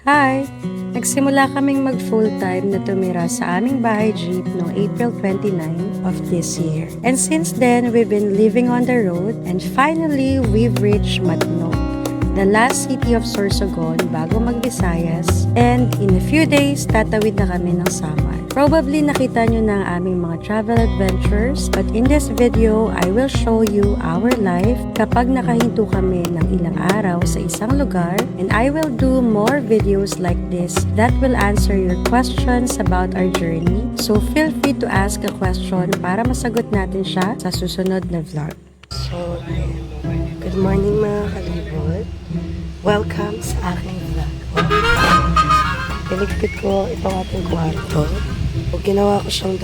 Hi! Nagsimula kaming mag full-time na tumira sa aming bahay jeep noong April 29 of this year. And since then, we've been living on the road and finally, we've reached Matnog, the last city of Sorsogon bago mag-Visayas, and in a few days, tatawid na kami ng Samar. Probably nakita nyo na ang aming mga travel adventures, but in this video, I will show you our life kapag nakahinto kami ng ilang araw sa isang lugar, and I will do more videos like this that will answer your questions about our journey. So feel free to ask a question para masagot natin siya sa susunod na vlog. So, good morning mga kalibot. Welcome sa aking vlog. Piligpit ko itong ating kwarto. O ginawa ko siyang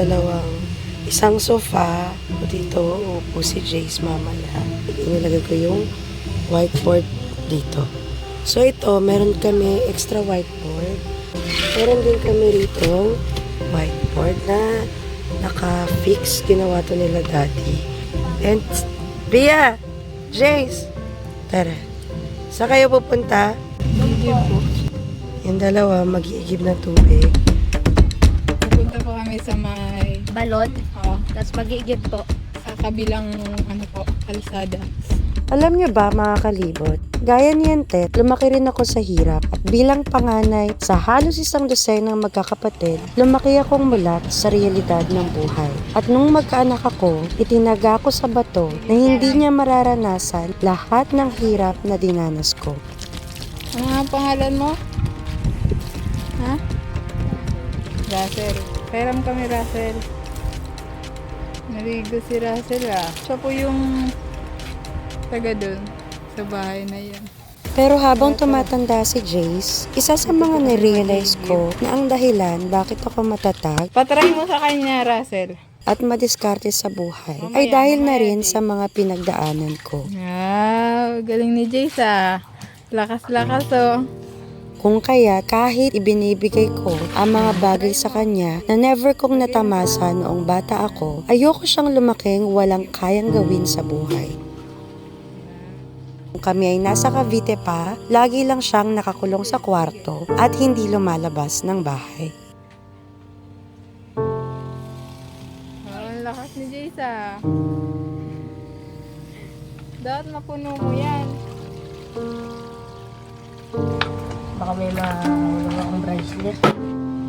isang sofa. Dito, upo si Jay's mama niya. Inilagay ko yung whiteboard dito. So ito, meron kami extra whiteboard. Meron din kami rito whiteboard na naka-fix. Ginawa to nila daddy. And, Bia! Jace! Tara. Saan kayo pupunta? Yung dalawa, mag-iigib ng tubig. Pupunta po kami sa may Balot. Oo, Tapos mag-iigib po. sa kabilang kalsada. Alam niyo ba mga kalibot, gaya ni Tet, lumaki rin ako sa hirap at bilang panganay sa halos isang dosenang magkakapatid, lumaki akong mulat sa realidad ng buhay. At nung magkaanak ako, itinaga ko sa bato na hindi niya mararanasan lahat ng hirap na dinanas ko. Ano nga ang pangalan mo? Ha? Russell. Pairam kami, Russell. Naligo si Russell Siya po yung taga dun sa bahay na yan. Pero habang tumatanda si Jace, isa sa mga na-realize ko na ang dahilan bakit ako matatag Patry mo sa kanya, Russell. at madiskarte sa buhay ay dahil na rin sa mga pinagdaanan ko. Galing ni Jace Lakas-lakas Kung kaya kahit ibinibigay ko ang mga bagay sa kanya na never kong natamasa noong bata ako, ayoko siyang lumaking walang kayang gawin sa buhay. Kung kami ay nasa Cavite pa, lagi lang siyang nakakulong sa kwarto at hindi lumalabas ng bahay. Ang lakas ni Jace Dapat mapuno mo yan. Baka may mahulog akong bracelet.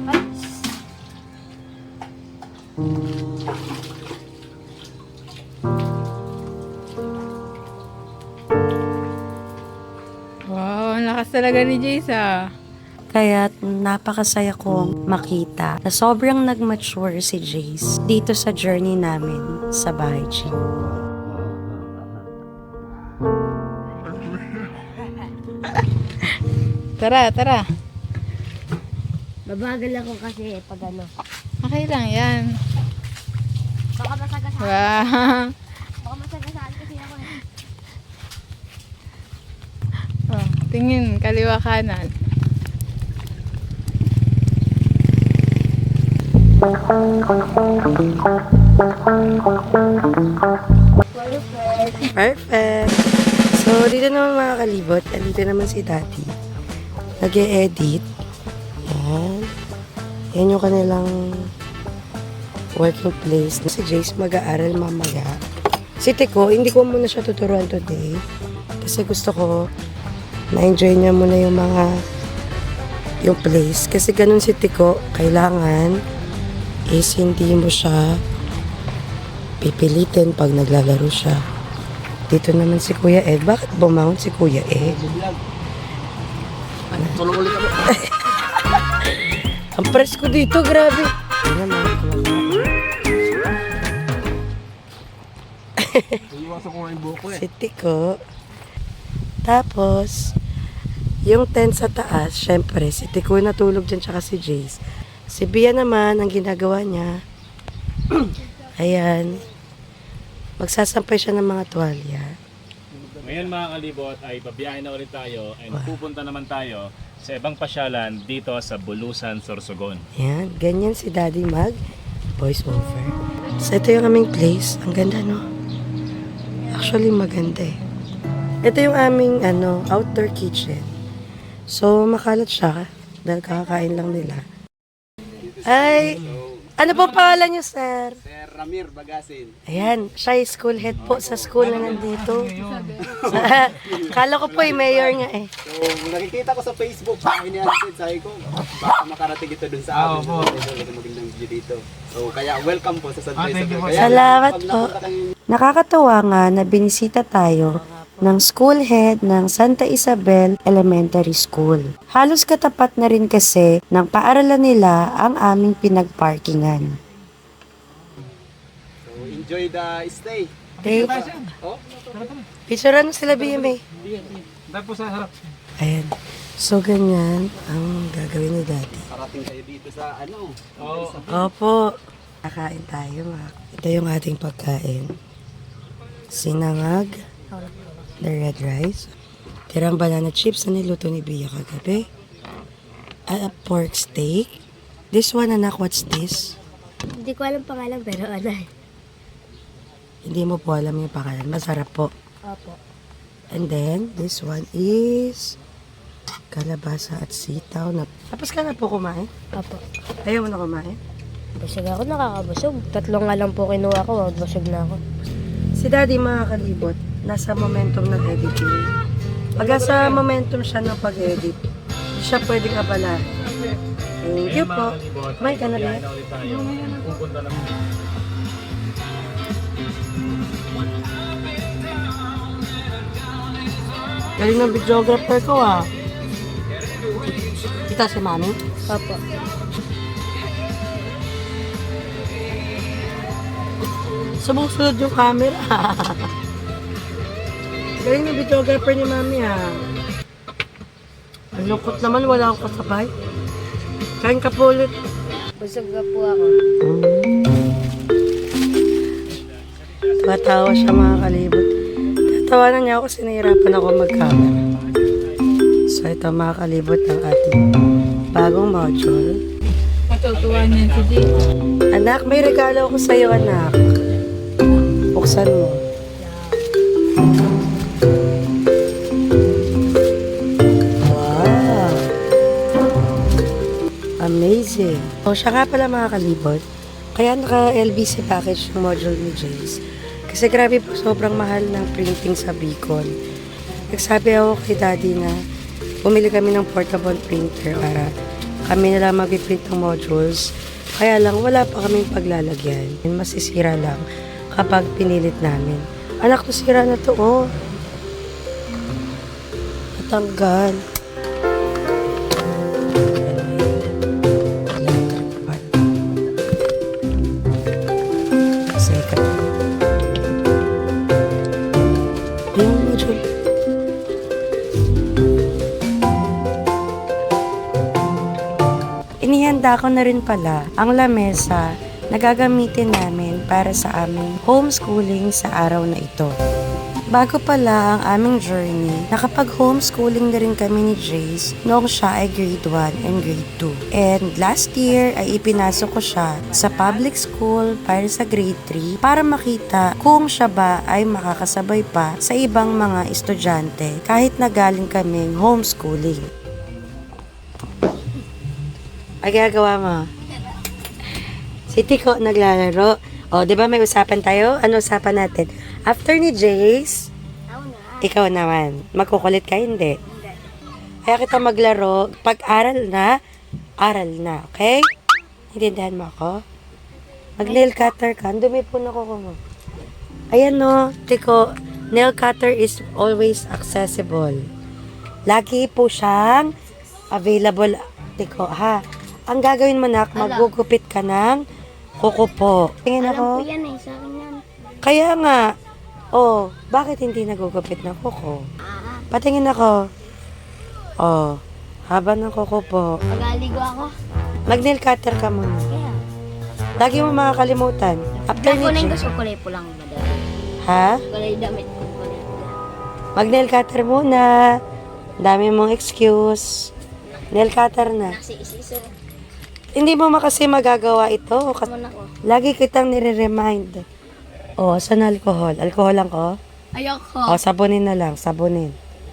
Ay! Wow, ang lakas talaga ni Jace Kaya napakasaya kong makita na sobrang nag-mature si Jace dito sa journey namin sa bahay jeep. Tara. Babagal ako kasi pag ano. Okay lang yan. Baka masagasaan. Wow. Baka masagasaan kasi ako eh. Tingin, kaliwa kanan. Perfect! So, dito naman mga kalibot, andito naman si Daddy. Nag-e-edit. Yan. Yan yung kanilang working place. Si Jace mag-aaral mamaya. Si Teko, hindi ko muna siya tuturuan today. Kasi gusto ko na-enjoy niya muna yung place. Kasi ganun si Teko, kailangan is hindi mo siya pipilitin pag naglalaro siya. Dito naman si Kuya Ed. Bakit bumangon si Kuya Ed? Tulong ulit kami. Ang presko dito, grabe. Ano naman, Iwasan ko nga yung buhok ko eh. si Tiko. Tapos, yung tent sa taas, syempre, si Tiko natulog dyan tsaka si Jace. Si Bia naman, ang ginagawa niya, ayan, magsasampay siya ng mga tuwalya. Ngayon mga kalibot ay babiyahin na ulit tayo and pupunta naman tayo sa ibang pasyalan dito sa Bulusan, Sorsogon. Ayan, ganyan si Daddy mag voice over. So, ito yung aming place. Ang ganda, no? Actually, maganda eh. Ito yung aming outdoor kitchen. So, makalat siya dahil kakakain lang nila. Ay, ano po pangalan niyo, sir? Sir Ramir Bagasin. Ayan, siya ay school head po sa school na nandito. Kala ko po mayor nga eh. So, nakikita ko sa Facebook, sabi niya, sabi ko, baka makarating ito dun sa amin. So, magandang video dito. So, kaya welcome po sa Santa Isabel. Kaya, Salamat pag po. napunta kayong Nakakatuwa nga na binisita tayo ng school head ng Santa Isabel Elementary School. Halos katapat na rin kasi ng paaralan nila ang aming pinagparkingan. So, enjoy the stay. Okay. Oh, Picturean mo sila, BMA. dahil po sa harap. Ayan. So, ganyan ang gagawin ni Daddy. Parating kayo dito sa ano. Opo. Kakain tayo, mga. Ito yung ating pagkain. Sinangag. The red rice. Tirang banana chips na niluto ni Bia kagabi. A pork steak. This one, anak, what's this? Hindi ko alam pangalan pero ano. Hindi mo po alam yung pangalan. Masarap po. Opo. And then, this one is kalabasa at sitaw. Tapos ka na po kumain? Opo. Ayaw mo na kumain? Busog ako, nakakabusog. 3 nga lang po kinuha ko, busog na ako. Si Daddy, mga kalibot, nasa momentum ng editing. Pag sa momentum siya ng pag-edit, hindi siya pwedeng abala. Thank you po. Kumain ka na ba? Babiyahe na ulit tayo. Pupunta naman. Galing ng videographer ko ah. Kita si Mami? Opo. Sumusunod yung camera. Galing ng videographer ni Mami ah. Ang lungkot naman, wala akong kasabay. Kain ka po ulit. Busog na po ako. Patawa siya mga kalibot. Tatawanan niya ako kasi nahihirapan ako mag-camera. So ito mga kalibot ng ating bagong module. Matutuwa niyan si Jay. Anak, may regalo ako sa'yo, anak. Buksan mo. Wow! Amazing. O, siya nga pala mga kalibot. Kaya naka-LBC package yung module ni Jace. Kasi grabe po, sobrang mahal ng printing sa Bicol. Nagsabi ako kay Daddy na bumili kami ng portable printer para kami na lang mag-print ng modules. Kaya lang, wala pa kaming paglalagyan. Masisira lang kapag pinilit namin. Anak, to sira na to, oh. Natanggal. Second. Yung module. Inihanda ko na rin pala ang lamesa na gagamitin namin para sa aming homeschooling sa araw na ito. Bago pala ang aming journey, nakapag-homeschooling na rin kami ni Jace noong siya ay grade 1 and grade 2. And last year ay ipinasok ko siya sa public school para sa grade 3 para makita kung siya ba ay makakasabay pa sa ibang mga estudyante kahit na galing kaming homeschooling. Ay, gagawa mo. Si Tiko naglalaro. O, di ba may usapan tayo? Ano usapan natin? After ni Jace, ikaw naman. Magkukulit ka, hindi? Kaya kita maglaro. Pag aral na, okay? Hintindihan mo ako? Mag-nail cutter ka. Ang dumi po na ko mo. Ayan no, Tiko, nail cutter is always accessible. Lagi po siyang available. Tiko, ha? Ang gagawin mo, nak, magugupit ka ng kuko po. Tingin ako. Alam ko yan eh, sa akin yan. Kaya nga, oh, bakit hindi nagugupit ng kuko? Patingin ako. Oh, haba ng kuko po. Pag-aligo ako. Mag-nail cutter ka muna. Kaya. Lagi mo makakalimutan. After Ako na ni yung gusto kulay po lang madali. ha? Kulay damit ko kulay po. Mag-nail cutter muna. Dami mong excuse. Nail cutter na. Kasi isa-isa. Hindi mo kasi magagawa ito. Muna ko. Lagi kitang nire-remind. Oh, saan alcohol? Alcohol lang ko? Ayoko. Oh, sabunin na lang, sabunin.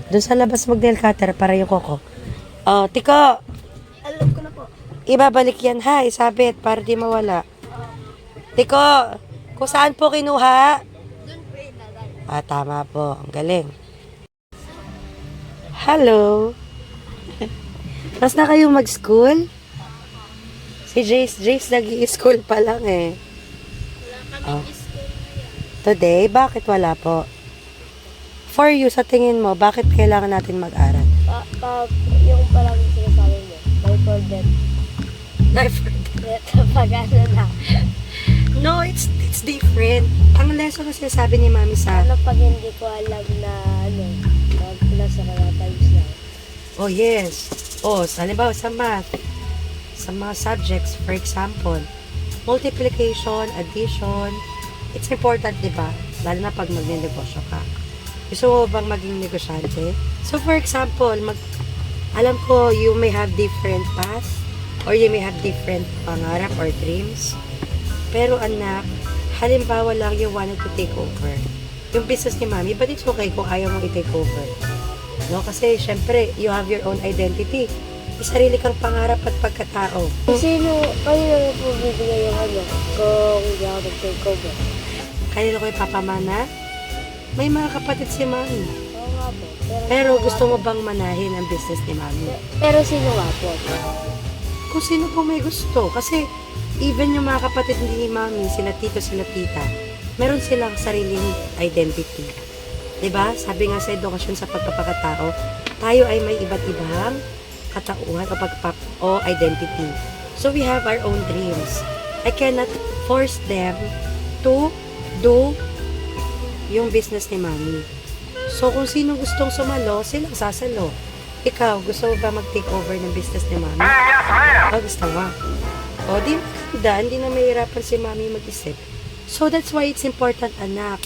Doon sa labas mag-nail cutter para yung kuko. Oh, Tiko! Ibabalik yan ha, isabit para di mawala. Tiko, kung saan po kinuha? Ah, tama po. Ang galing. Hello. Tapos na kayo mag-school? Si Jace nag-i-school pa lang eh. Oh. Today, bakit wala po? For you, sa tingin mo, bakit kailangan natin mag-aral? Yung parang sinasabi mo, by for them. Pag ano na. No, it's different. Ang lesson na sinasabi ni Mami sa... Ano pag hindi ko alam na nasa kaya times lang. Oh, yes. Oh, halimbawa sa math, sa mga subjects, for example, multiplication, addition, it's important, di ba? Lalo na pag magne-negosyo ka. Gusto mo bang maging negosyante? So, for example, alam ko, you may have different paths or you may have different pangarap or dreams. Pero anak, halimbawa lang you wanted to take over yung business ni Mami, but it's okay kung ayaw mong i-take over. No? Kasi, syempre, you have your own identity. May sarili kang pangarap at pagkatao. Sino, kayo na po bibigay yung ano, kung hindi ako nag-take over? Kanino ko ipapamana? May mga kapatid si Mami. Oo nga po. Pero gusto mo bang manahin ang business ni Mami? Pero sino nga po? Kung sino po may gusto. Kasi, even yung mga kapatid ni Mami, sila tito, sila tita, meron silang sariling identity. 'Di ba? Sabi nga sa edukasyon sa pagkapakatao, tayo ay may iba't ibang katauhan o identity. So we have our own dreams. I cannot force them to do yung business ni Mami. So kung sino gustong sumalo, silang sasalo. Ikaw, gusto mo ba mag-take over ng business ni Mami? O, gusto mo? O, di maganda, hindi na mahirapan si Mami mag-isip. So that's why it's important, anak.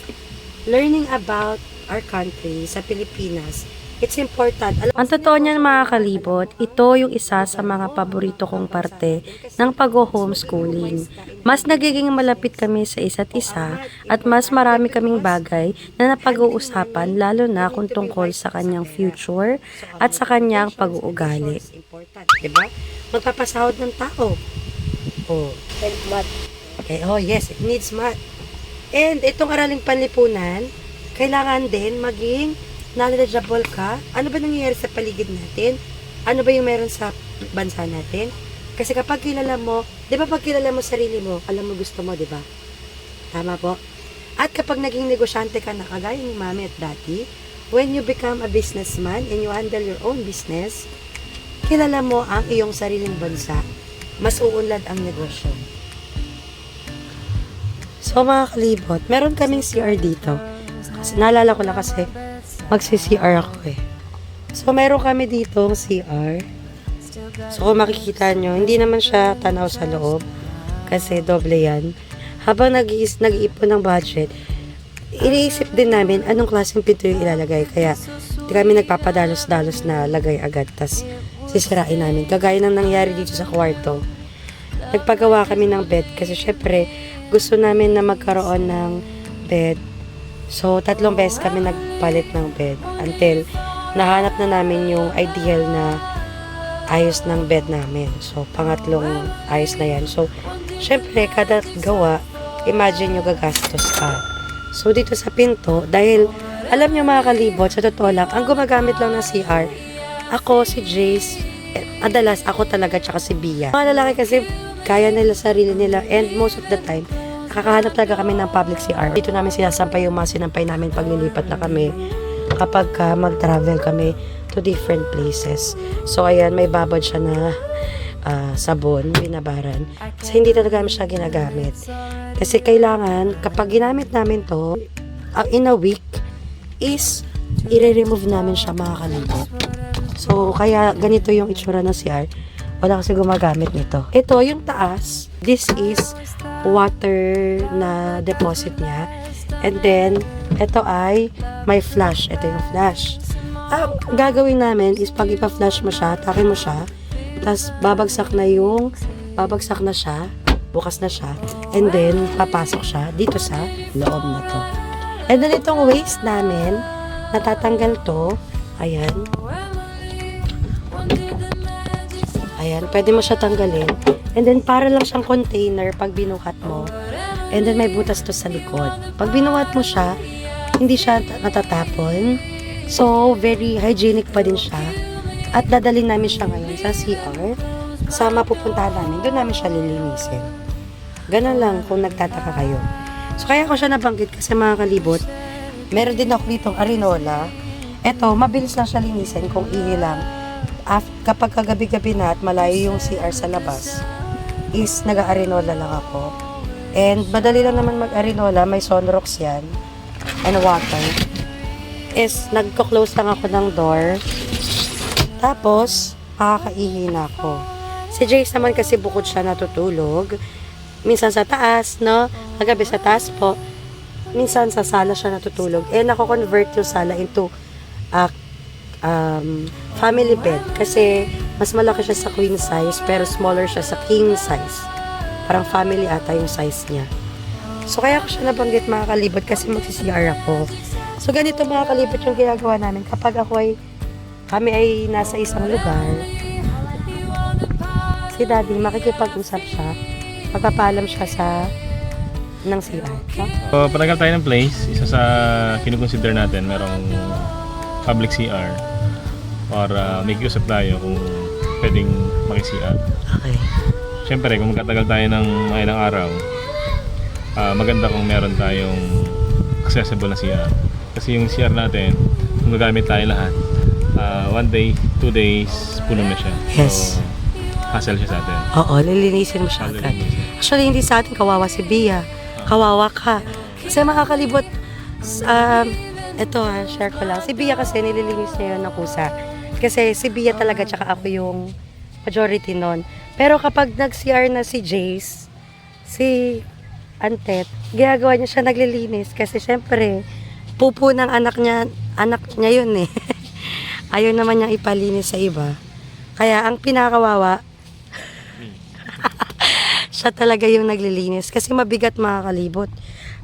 Learning about our country sa Pilipinas, it's important. Ang totoo niyan mga kalibot, ito yung isa sa mga paborito kong parte ng pag-homeschooling. Mas nagiging malapit kami sa isa't isa at mas marami kaming bagay na napag-uusapan lalo na kung tungkol sa kanyang future at sa kanyang pag-uugali. Diba? Magpapasahod ng tao. Oh. And math. Okay, oh yes, it needs math. And itong araling panlipunan, kailangan din maging knowledgeable ka. Ano ba nangyayari sa paligid natin? Ano ba yung meron sa bansa natin? Kasi kapag kilala mo, di ba pag kilala mo sarili mo, alam mo gusto mo, di ba? Tama po. At kapag naging negosyante ka na kagaya ni Mami at Daddy, when you become a businessman and you handle your own business, kilala mo ang iyong sariling bansa. Mas uunlad ang negosyo. So mga kalibot, meron kaming CR dito. Kasi naalala ko lang kasi magsi-CR ako eh. So meron kami dito ng CR. So kung makikita nyo, hindi naman siya tanaw sa loob. Kasi doble yan. Habang nag-iipon ng budget, iniisip din namin anong klaseng pinto yung ilalagay. Kaya hindi kami nagpapadalos-dalos na lagay agad. Tas sisirain namin. Kagaya ng nangyari dito sa kwarto. Nagpagawa kami ng bed kasi syempre gusto namin na magkaroon ng bed. So 3 beses kami nagpalit ng bed until nahanap na namin yung ideal na ayos ng bed namin. So pangatlong ayos na yan. So syempre kada gawa, imagine nyo gagastos ka. So dito sa pinto, dahil alam nyo mga kalibot, sa totoo lang, ang gumagamit lang ng CR, ako, si Jace, adalas ako talaga, tsaka si Bia. Mga lalaki kasi kaya nila sarili nila and most of the time, nakakahanap talaga kami ng public CR. Dito namin sinasampay yung mga sinampay namin pag nilipat na kami kapag mag-travel kami to different places. So ayan, may babad siya na sabon, binabaran. Kasi hindi talaga namin siya ginagamit. Kasi kailangan, kapag ginamit namin to, in a week, is i-remove namin siya mga kalibot. So, kaya ganito yung itsura ng CR. Wala kasi gumagamit nito. Ito, yung taas, this is water na deposit niya. And then, ito ay may flash. Ito yung flash. Gagawin namin is pag ipa-flash mo siya, takin mo siya, tapos babagsak na siya, bukas na siya, and then papasok siya dito sa loob na to. And then itong waste namin, natatanggal to, ayan. Ayan, pwede mo siya tanggalin. And then, para lang siyang container pag binuhat mo. And then, may butas to sa likod. Pag binuhat mo siya, hindi siya natatapon. So, very hygienic pa din siya. At dadalhin namin siya ngayon sa CR. Sa mapupuntahan namin, doon namin siya lilinisin. Ganun lang kung nagtataka kayo. So, kaya ko siya nabanggit kasi mga kalibot, meron din ako ditong arinola. Eto, mabilis lang siya linisin kung ihi lang. Kapag kagabi-gabi na at malayo yung CR sa labas, is nag-arinola lang ako. And madali lang naman mag-arinola, may Sunrox yan, and water. Is nagko-close lang ako ng door. Tapos, makakaihi na ako. Si Jace naman kasi bukod siya natutulog. Minsan sa taas, no? Kagabi sa taas po. Minsan sa sala siya natutulog. Eh, nako-convert yung sala into family bed. Kasi, mas malaki siya sa queen size, pero smaller siya sa king size. Parang family ata yung size niya. So, kaya ko siya nabanggit mga kalibot kasi magsi-CR ako. So, ganito mga kalibot yung ginagawa namin. Kapag kami ay nasa isang lugar, si Daddy, makikipag-usap siya, magpapalam siya ng CR. No? So, patagal tayo ng place, isa sa kinukonsider natin, merong public CR para may kiusap tayo kung pwedeng maki-CR. Okay. Siyempre, kung magkatagal tayo ng mga ilang araw, maganda kung meron tayong accessible na CR. Kasi yung CR natin, kung gagamit tayo lahat, 1 day, 2 days, puno na siya. Yes. So, hassle siya sa atin. Oo, lilinisin mo siya agad. Actually, hindi sa atin, kawawa si Bia. Kawawa ka. Kasi makakalibot, share ko lang. Si Bia kasi nililinis niya yun ng kusa. Kasi si Bia talaga, tsaka ako yung majority nun. Pero kapag nag-CR na si Jace, si Antet, ginagawa niya siya naglilinis. Kasi syempre, pupo ng anak niya yun eh. Ayaw naman niyang ipalinis sa iba. Kaya ang pinakawawa, siya talaga yung naglilinis. Kasi mabigat mga kalibot.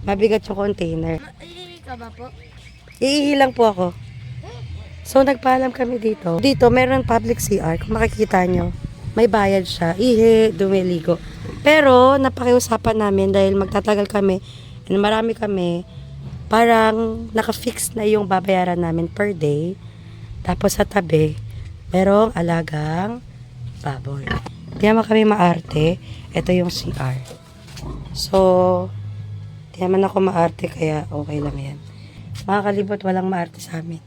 Mabigat yung container. Ihi ka ba po? Iihi lang po ako. So, nagpaalam kami dito. Dito, meron public CR. Kung makikita nyo, may bayad siya. Ihi, dumiligo. Pero, napakiusapan namin dahil magtatagal kami, and marami kami, parang naka-fix na yung babayaran namin per day. Tapos sa tabi, merong alagang baboy. Di naman kami maarte. Ito yung CR. So, di naman ako maarte kaya okay lang yan. Mga kalibot, walang maarte sa amin.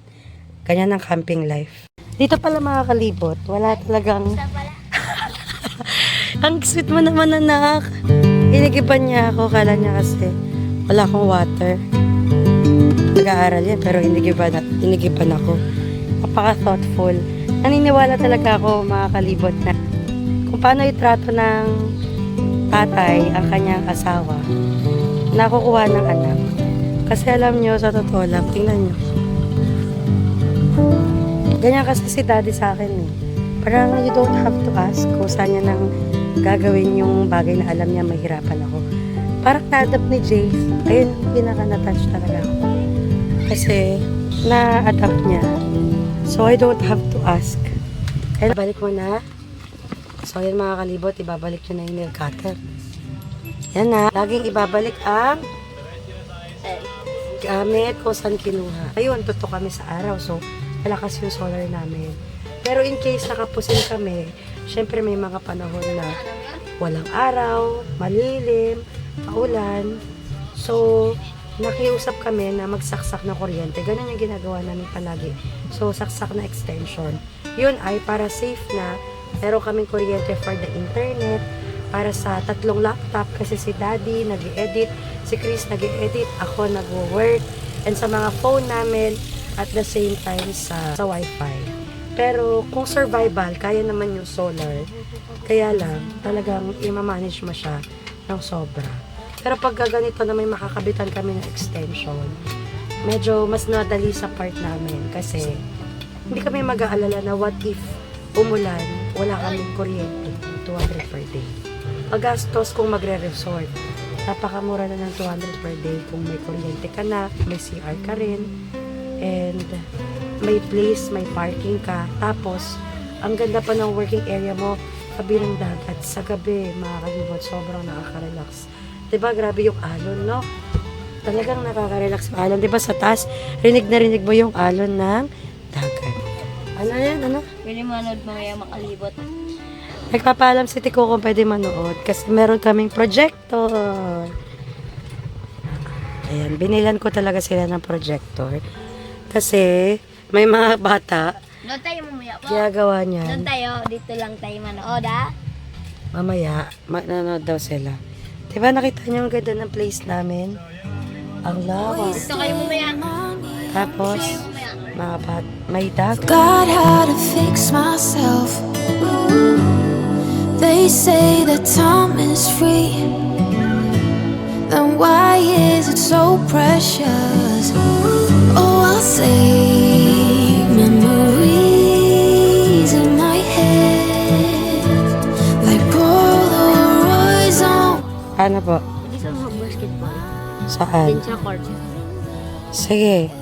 Ganyan ang camping life. Dito pala mga kalibot, wala talagang... Ang sweet mo naman anak. Inigiban niya ako, kala niya kasi wala akong water. Nag-aaral yan, pero inigiban ako. Napaka-thoughtful. Naniniwala talaga ako mga kalibot na kung paano itrato ng tatay ang kanyang asawa, nakukuha ng anak. Kasi alam nyo, sa totoo lang, tingnan nyo. Ganyan kasi si Daddy sa akin eh. Parang you don't have to ask kung saan niya nang gagawin yung bagay na alam niya mahirapan ako. Parang na-adapt ni Jace. Ayun, pinaka-natouch talaga ako. Kasi na-adapt niya. So, I don't have to ask. And balik mo na. So, yan mga kalibot, ibabalik nyo na yung nail cutter. Yan na. Laging ibabalik ang gamit kung saan kinuha. Ayun, tutok kami sa araw. So, malakas yung solar namin. Pero in case nakapusin kami, syempre may mga panahon na walang araw, malilim, maulan. So, nakiusap kami na magsaksak ng kuryente. Ganun yung ginagawa namin palagi. So, saksak na extension. Yun ay para safe na. Meron kaming kuryente for the internet. Para sa 3 laptop. Kasi si Daddy nag-edit. Si Chris nag-edit. Ako nag-work. And sa mga phone namin at the same time sa Wi-Fi. Pero kung survival, kaya naman yung solar. Kaya lang, talagang i-manage mo siya ng sobra. Pero pag ganito na may makakabitan kami ng extension, medyo mas nadali sa part namin kasi hindi kami mag-aalala na what if umulan, wala kaming kuryente, 200 per day. Pagastos kung magre-resort, napakamura na ng 200 per day kung may kuryente ka na, may CR ka rin, and may place, may parking ka. Tapos, ang ganda pa ng working area mo, tabi ng dagat. Sa gabi, mga kalibot, sobrang nakaka-relax. Diba, grabe yung alon, no? Talagang nakaka-relax yung alon. Diba, sa taas, rinig na rinig mo yung alon ng dagat. Ano yan, ano? Pwede manood mamaya makalibot. Nagpapaalam si Tiko kung pwede manood kasi meron kaming projector. Ayan, binilan ko talaga sila ng projector. Kasi may mga bata, Doon tayo mamaya po. ginagawa Doon niyan. tayo, dito lang tayo manood ha. Mamaya, manonood daw sila. Diba nakita niyo ang ganda ng place namin? Ang lawa. Dito kayo mamaya. Tapos, mga bat, may dagat. God how to fix myself. They say that time is free. Then why is it so precious? Oh, I'll save memories in my head, like Polaroids on. Ano po? Pwede sa mga basketball. Saan? Din sa court. Sige.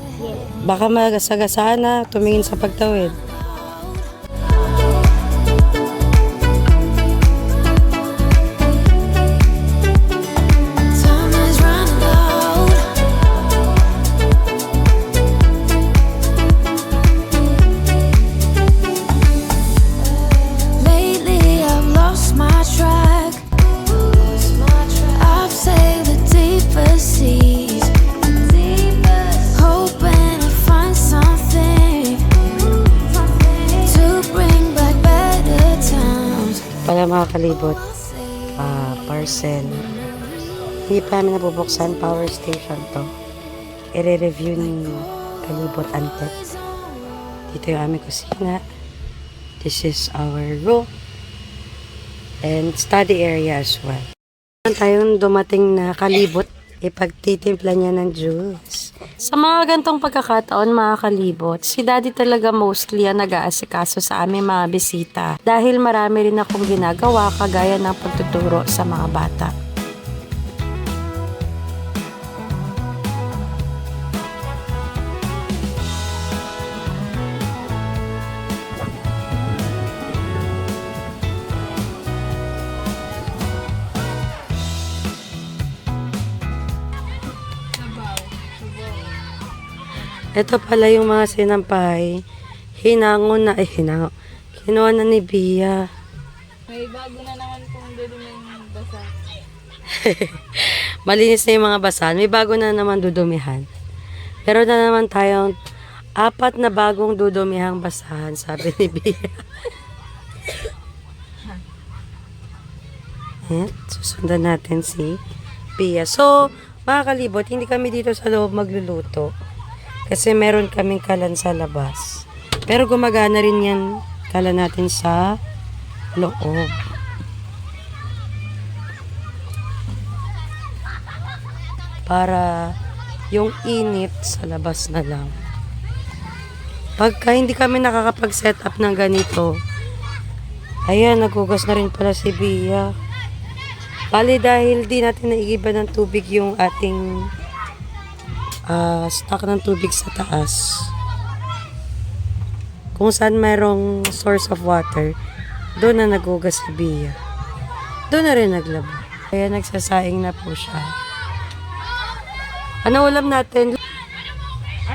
Baka magasagasaan na tumingin sa pagtawid. Time is running out. Lately I've lost my track. I've sailed the deepest seas, hoping to find something to bring back better times. Para mga kalibot, parcel. Hindi pa namin nabubuksan, power station to. I-review ni Kalibot Antet. Dito yung aming kusina. This is our room. And study area as well. Meron tayong dumating na kalibot. Ipagtitimpla niya ng juice. Sa mga gantong pagkakataon, mga kalibot, si Daddy talaga mostly ang nag-aasikaso sa aming mga bisita. Dahil marami rin akong ginagawa kagaya ng pagtuturo sa mga bata. Ito pala yung mga sinampay. Hinangon na, kinuha na ni Bia. May bago na naman pong duduming basa. Malinis na yung mga basahan. May bago na naman dudumihan. Pero na naman tayong 4 na bagong dudumihang basahan, sabi ni Bia. Ayan, susundan natin si Bia. So, mga kalibot, hindi kami dito sa loob magluluto. Kasi meron kaming kalan sa labas. Pero gumagana rin yan kalan natin sa loob. Para yung init sa labas na lang. Pagka hindi kami nakakapag-set up ng ganito, ayan, nagugas na rin pala si Bia. Bali dahil di natin naigiba ng tubig yung ating stock ng tubig sa taas. Kung saan mayroong source of water, doon na nagugas si Bia. Doon na rin naglaba. Kaya nagsasaing na po siya. Ano ulam natin? 10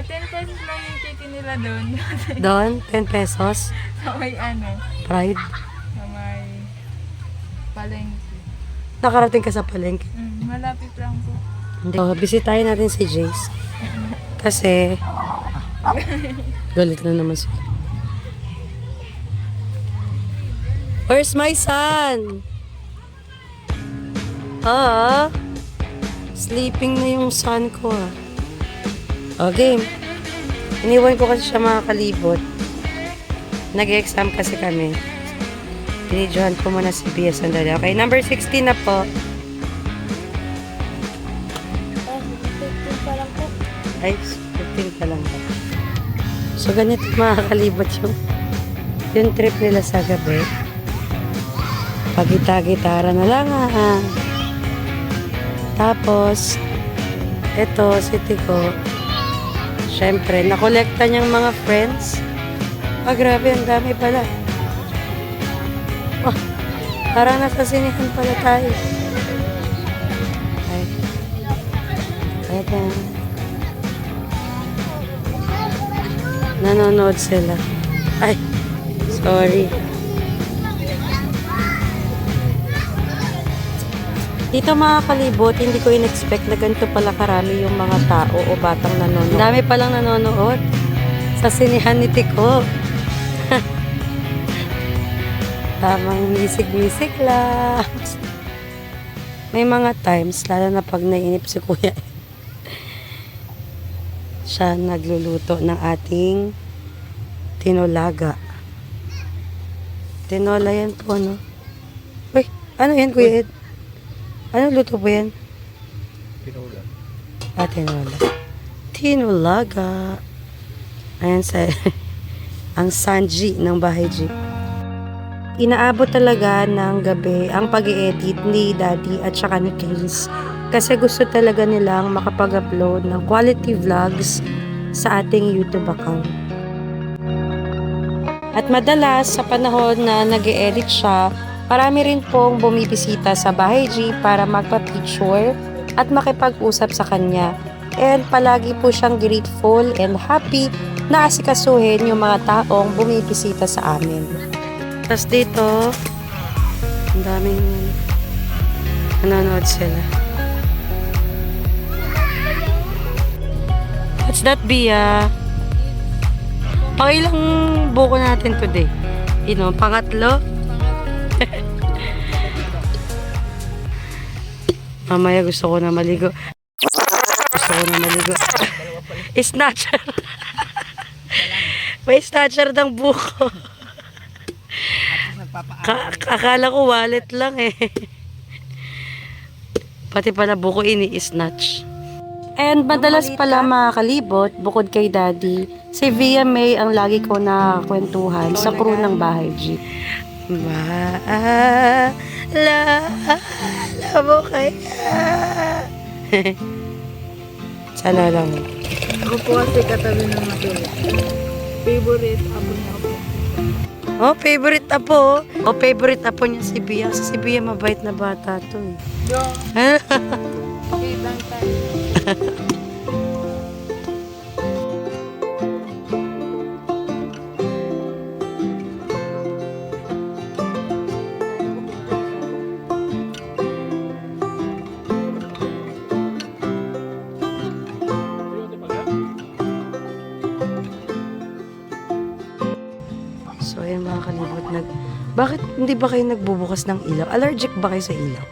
pesos lang yung chicken nila doon. Doon, 10 pesos. Sa may Pride. sa may palengke. Nakarating ka sa palengke. Malapit lang po. Hindi. Bisitahin natin si Jace. Kasi, galit na naman siya. Where's my son? Sleeping na yung son ko. Okay. Iniwan ko kasi siya mga kalibot. Nag-exam kasi kami. Pinidyohan ko muna si Bia sandali. Okay, number 16 na po. 15 pa lang po. Ay, 15 ka lang ba? So, ganito mga kalibot yung trip nila sa gabi. Pagita-gitara na lang Tapos, eto, si Tiko. Siyempre, nakolekta niyang mga friends. Grabe, ang dami pala. Parang nasa sinihan pala tayo. Ay. Eto. Nanonood sila. Ay, sorry. Dito mga kalibot, hindi ko in-expect na ganito pala karami yung mga tao o batang nanonood. Dami palang nanonood sa sinihan ni Tiko. Tamang misik-misik lang. May mga times, lalo na pag naiinip si Kuya, siya nagluluto ng ating tinulaga. Tinola yan po, no? Uy, ano yan, Kuya Ed? Ano luto po yan? Tinola. Tinola. Tinulaga. Ayan sa ang Sanji ng Bahay Jeep. Inaabot talaga ng gabi ang pag-i-edit ni Daddy at saka ni Chris kasi gusto talaga nilang makapag-upload ng quality vlogs sa ating YouTube account. At madalas sa panahon na nag-i-edit siya, marami rin pong bumibisita sa Bahay Jeep para magpa-picture at makipag-usap sa kanya. And palagi po siyang grateful and happy na asikasuhin yung mga taong bumibisita sa amin. Tapos dito, ang daming nanonood sila. What's that, Bia? Pangilang buko natin today? Pangatlo? Mamaya gusto ko na maligo. Snatcher. May snatcher ng buko. Akala ko wallet lang eh. Pati pala buko ini-snatch. And madalas pala mga kalibot, bukod kay Daddy, si Via May ang lagi ko nakakwentuhan sa crew ng Bahay Jeep. Maalala mo kaya? Sana lang. Ako po kasi katabi ng matuloy. Favorite apo niya ako. Oh, favorite apo. Oh, favorite apo niya si Bia. Kasi si Bia mabait na bata to eh. Yo, kitang tayo. So, ayun mga kalibot, bakit hindi ba kayo nagbubukas ng ilaw? Allergic ba kayo sa ilaw?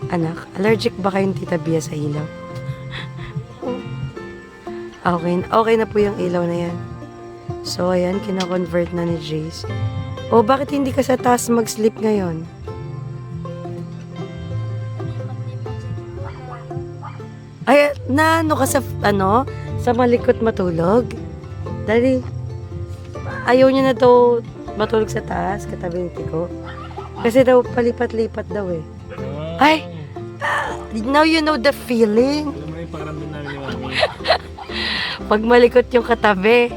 Anak, allergic ba kayo Tita Bia sa ilaw? Okay na po yung ilaw na yan. So, ayan, kina-convert na ni Jace. O, bakit hindi ka sa taas mag-sleep ngayon? Ay, ano ka sa, sa malikot matulog? Dali, ayaw niya na daw matulog sa taas, katabi ni Tiko. Kasi daw, palipat-lipat daw eh. Ay, now you know the feeling. Alam mo yung pakaramdam namin ni Mami. Pag malikot yung katabi.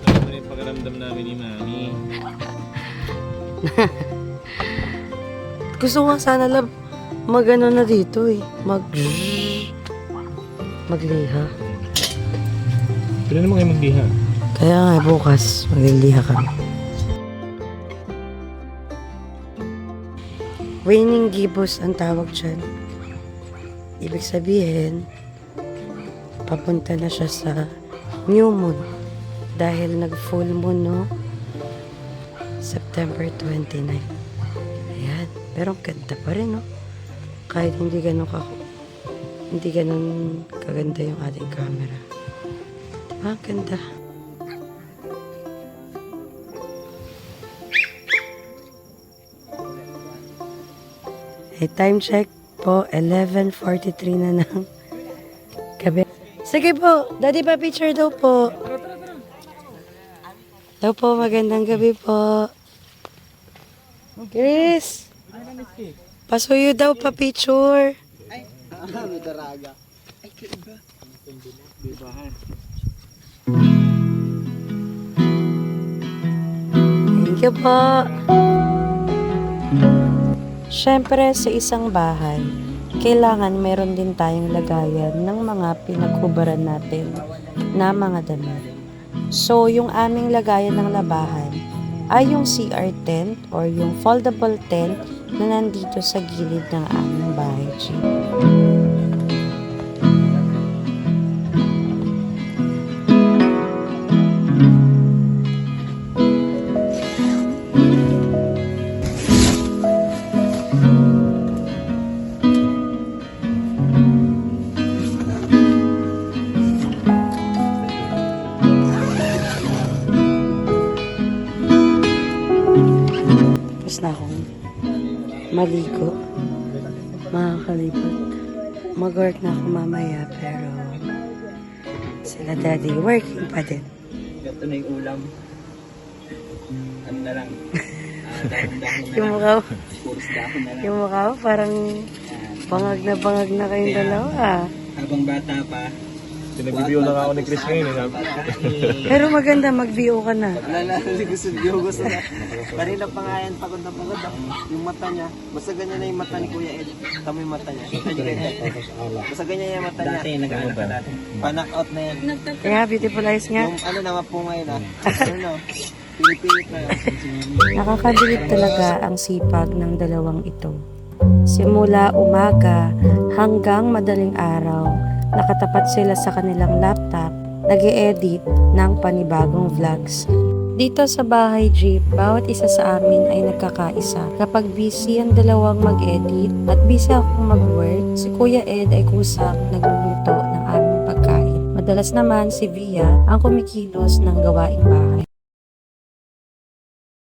Alam mo yung pakaramdam namin ni Mami. Gusto ko sana lang mag-ano na dito eh. Magliha. Pwede naman kayo magdiha. Kaya nga bukas, magliliha kami. Waning gibbous ang tawag dyan. Ibig sabihin, papunta na siya sa new moon. Dahil nag-full moon, no? September 29. Ayan. Pero ang ganda pa rin, no? Kahit hindi ganun kaganda yung ating camera. Diba? Ang ganda. Time check po, 11:43 na ng gabi. Sige po, Daddy pa picture daw po. Daw po, magandang gabi po. Chris, pasuyo daw pa picture. May daraga. you po. Siyempre, sa isang bahay, kailangan meron din tayong lagayan ng mga pinaghubaran natin na mga damit. So, yung aming lagayan ng labahan ay yung CR tent or yung foldable tent na nandito sa gilid ng aming bahay jeep. Tapos na akong maligo, mga kalibot. Mag-work na ako mamaya, pero sila daddy working pa din. Ito na yung ulam. Ano na lang. Yung mukha, Puros dahon na lang. yung mukha ko parang bangag na kayong dalawa. Habang bata pa. Pinagbibigyan na ako ni Chris ngayon. Pero maganda, mag-VO ka na. Wala gusto na. Kanina pa nga yan, pagod na pagod. Yung mata niya. Basta ganyan na yung mata ni Kuya Ed. Tama yung mata niya. Basta ganyan yung mata niya. Dati, nag-ano pa dati. Pa-knock out na yan. Kaya, beautiful eyes nga. Yung ano naman po ngayon Ano? Pinipilit na yan. Nakakabilib talaga ang sipag ng dalawang ito. Simula umaga hanggang madaling araw, nakatapat sila sa kanilang laptop, nag-e-edit ng panibagong vlogs. Dito sa bahay jeep, bawat isa sa amin ay nagkakaisa. Kapag busy ang dalawang mag-edit at busy akong mag-work, si Kuya Ed ay kusang nagluluto ng aming pagkain. Madalas naman si Via ang kumikilos ng gawaing bahay.